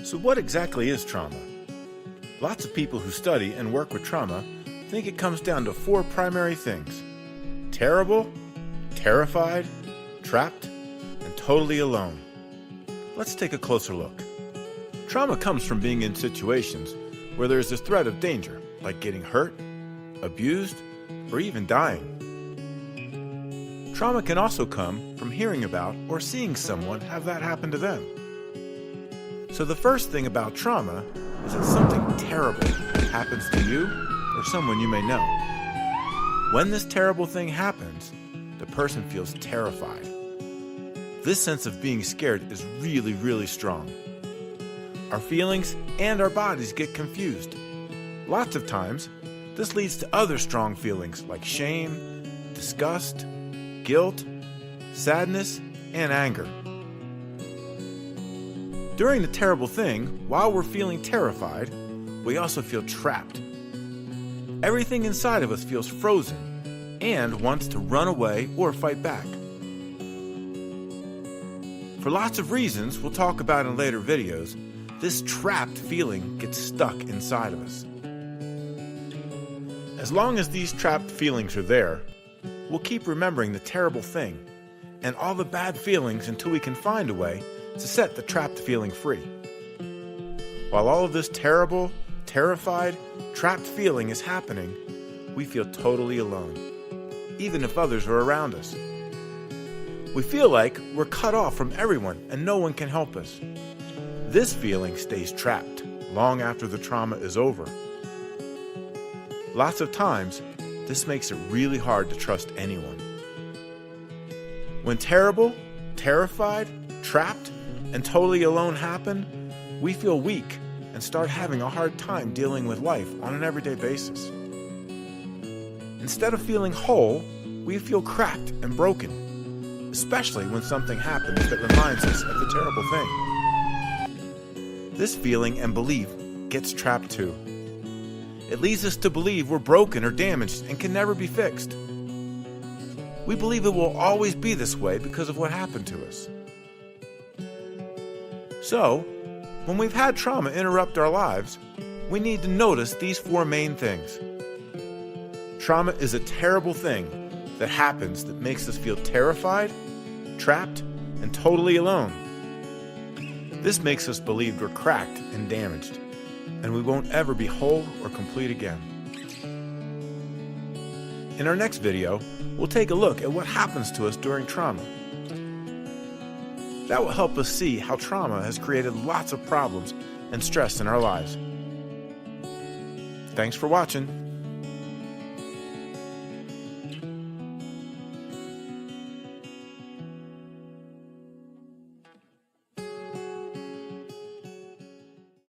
So what exactly is trauma? Lots of people who study and work with trauma think it comes down to four primary things: terrible, terrified, trapped, and totally alone. Let's take a closer look. Trauma comes from being in situations where there is a threat of danger, like getting hurt, abused, or even dying. Trauma can also come from hearing about or seeing someone have that happen to them. So the first thing about trauma is that something terrible happens to you or someone you may know. When this terrible thing happens, the person feels terrified. This sense of being scared is really, really strong. Our feelings and our bodies get confused. Lots of times, this leads to other strong feelings like shame, disgust, guilt, sadness, and anger. During the terrible thing, while we're feeling terrified, we also feel trapped. Everything inside of us feels frozen and wants to run away or fight back. For lots of reasons we'll talk about in later videos, this trapped feeling gets stuck inside of us. As long as these trapped feelings are there, we'll keep remembering the terrible thing and all the bad feelings until we can find a way to set the trapped feeling free. While all of this terrible, terrified, trapped feeling is happening, we feel totally alone, even if others are around us. We feel like we're cut off from everyone and no one can help us. This feeling stays trapped long after the trauma is over. Lots of times, this makes it really hard to trust anyone. When terrible, terrified, trapped, and totally alone happen, we feel weak and start having a hard time dealing with life on an everyday basis. Instead of feeling whole, we feel cracked and broken, especially when something happens that reminds us of the terrible thing. This feeling and belief gets trapped too. It leads us to believe we're broken or damaged and can never be fixed. We believe it will always be this way because of what happened to us. So, when we've had trauma interrupt our lives, we need to notice these four main things. Trauma is a terrible thing that happens that makes us feel terrified, trapped, and totally alone. This makes us believe we're cracked and damaged, and we won't ever be whole or complete again. In our next video, we'll take a look at what happens to us during trauma. That will help us see how trauma has created lots of problems and stress in our lives. Thanks for watching.